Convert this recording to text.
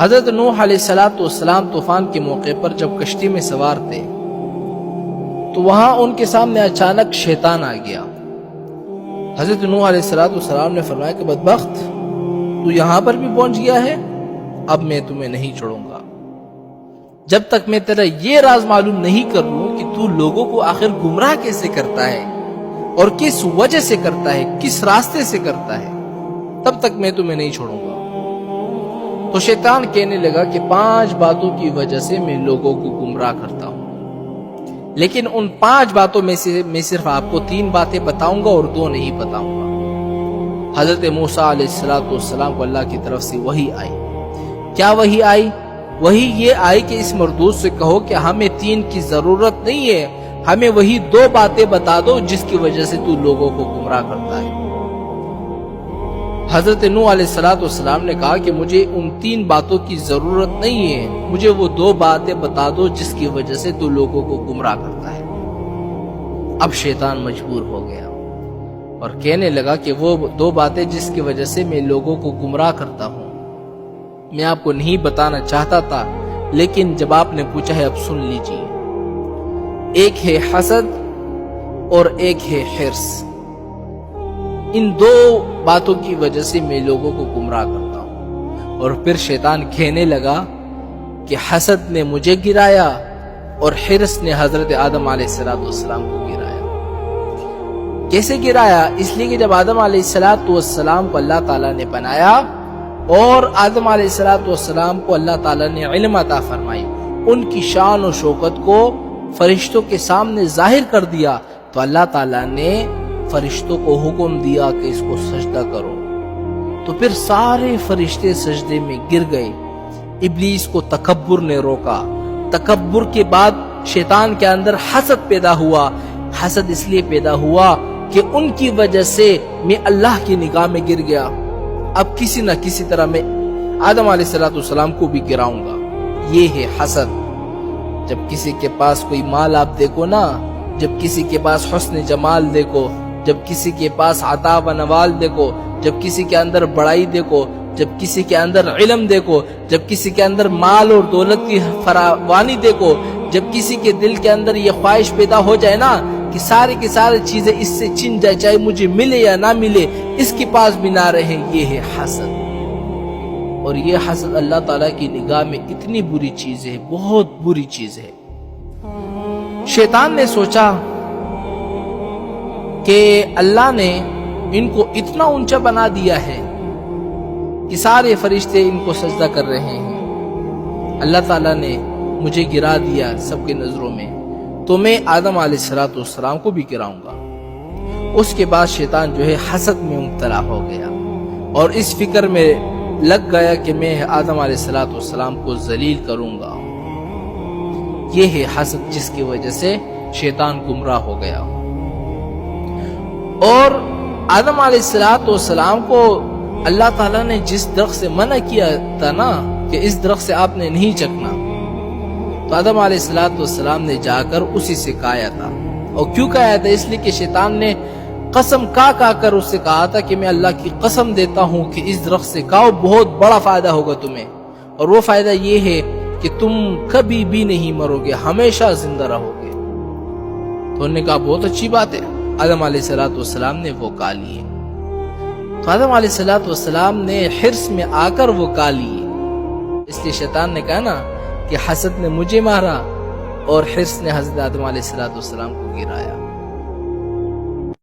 حضرت نوح علیہ السلام طوفان کے موقع پر جب کشتی میں سوار تھے تو وہاں ان کے سامنے اچانک شیطان آ گیا۔ حضرت نوح علیہ السلام نے فرمایا کہ بدبخت، تو یہاں پر بھی پہنچ گیا ہے، اب میں تمہیں نہیں چھوڑوں گا جب تک میں تیرا یہ راز معلوم نہیں کر لوں کہ تو لوگوں کو آخر گمراہ کیسے کرتا ہے اور کس وجہ سے کرتا ہے، کس راستے سے کرتا ہے، تب تک میں تمہیں نہیں چھوڑوں گا۔ تو شیطان کہنے لگا کہ 5 باتوں کی وجہ سے میں لوگوں کو گمراہ کرتا ہوں، لیکن ان 5 باتوں میں سے میں صرف آپ کو 3 باتیں بتاؤں گا اور 2 نہیں بتاؤں گا۔ حضرت موسیٰ علیہ السلام کو اللہ کی طرف سے وحی آئی۔ کیا وحی آئی؟ وحی یہ آئی کہ اس مردود سے کہو کہ ہمیں 3 کی ضرورت نہیں ہے، ہمیں وہی 2 باتیں بتا دو جس کی وجہ سے تو لوگوں کو گمراہ کرتا ہے۔ حضرت نوح علیہ السلام نے کہا کہ مجھے ان 3 باتوں کی ضرورت نہیں ہے، مجھے وہ 2 باتیں بتا دو جس کی وجہ سے تو لوگوں کو گمراہ کرتا ہے۔ اب شیطان مجبور ہو گیا اور کہنے لگا کہ وہ 2 باتیں جس کی وجہ سے میں لوگوں کو گمراہ کرتا ہوں میں آپ کو نہیں بتانا چاہتا تھا، لیکن جب آپ نے پوچھا ہے اب سن لیجیے۔ ایک ہے حسد اور ایک ہے حرص۔ ان 2 باتوں کی وجہ سے میں لوگوں کو گمراہ کرتا ہوں۔ اور پھر شیطان کہنے لگا کہ حسد نے مجھے گرایا اور حرص نے حضرت آدم علیہ السلام کو گرایا۔ کیسے گرایا؟ اس لیے کہ جب آدم علیہ السلام کو اللہ تعالیٰ نے بنایا اور آدم علیہ السلام کو اللہ تعالیٰ نے علم عطا فرمائی، ان کی شان و شوکت کو فرشتوں کے سامنے ظاہر کر دیا، تو اللہ تعالیٰ نے فرشتوں کو حکم دیا کہ اس کو سجدہ کرو، تو پھر سارے فرشتے سجدے میں گر گئے۔ ابلیس کو تکبر نے روکا، تکبر کے بعد شیطان کے اندر حسد پیدا ہوا۔ حسد اس لیے پیدا ہوا کہ ان کی وجہ سے میں اللہ کی نگاہ میں گر گیا، اب کسی نہ کسی طرح میں آدم علیہ السلام کو بھی گراؤں گا۔ یہ ہے حسد۔ جب کسی کے پاس کوئی مال آپ دیکھو نا، جب کسی کے پاس حسن جمال دیکھو، جب کسی کے پاس عطا و نوال دیکھو، جب کسی کے اندر بڑائی دیکھو، جب کسی کے اندر علم دیکھو، جب کسی کے اندر مال اور دولت کی فراوانی دیکھو، جب کسی کے دل کے اندر یہ خواہش پیدا ہو جائے نا کہ ساری کی ساری چیزیں اس سے چھن جائے، چاہے مجھے ملے یا نہ ملے، اس کے پاس بھی نہ رہے، یہ ہے حسد۔ اور یہ حسد اللہ تعالیٰ کی نگاہ میں اتنی بری چیز ہے، بہت بری چیز ہے۔ شیطان نے سوچا کہ اللہ نے ان کو اتنا اونچا بنا دیا ہے کہ سارے فرشتے ان کو سجدہ کر رہے ہیں، اللہ تعالیٰ نے مجھے گرا دیا سب کے نظروں میں، تو میں آدم علیہ السلام کو بھی گراؤں گا۔ اس کے بعد شیطان جو ہے حسد میں مبتلا ہو گیا اور اس فکر میں لگ گیا کہ میں آدم علیہ السلام کو ذلیل کروں گا۔ یہ ہے حسد جس کی وجہ سے شیطان گمراہ ہو گیا۔ اور آدم علیہ السلام کو اللہ تعالیٰ نے جس درخت سے منع کیا تھا نا کہ اس درخت سے آپ نے نہیں چکنا، تو آدم علیہ السلام نے جا کر اسی سے کھایا تھا۔ اور کیوں کھایا تھا؟ اس لیے کہ شیطان نے قسم کھا کر اس سے کہا تھا کہ میں اللہ کی قسم دیتا ہوں کہ اس درخت سے کھاؤ، بہت بڑا فائدہ ہوگا تمہیں، اور وہ فائدہ یہ ہے کہ تم کبھی بھی نہیں مرو گے، ہمیشہ زندہ رہو گے۔ تو انہوں نے کہا بہت اچھی بات ہے۔ آدم علیہ السلام نے وہ کھا لیے۔ تو آدم علیہ السلام نے حرص میں آ کر وہ کھا لیے۔ اس لیے شیطان نے کہا نا کہ حسد نے مجھے مارا اور حرص نے حضرت آدم علیہ السلام کو گرایا۔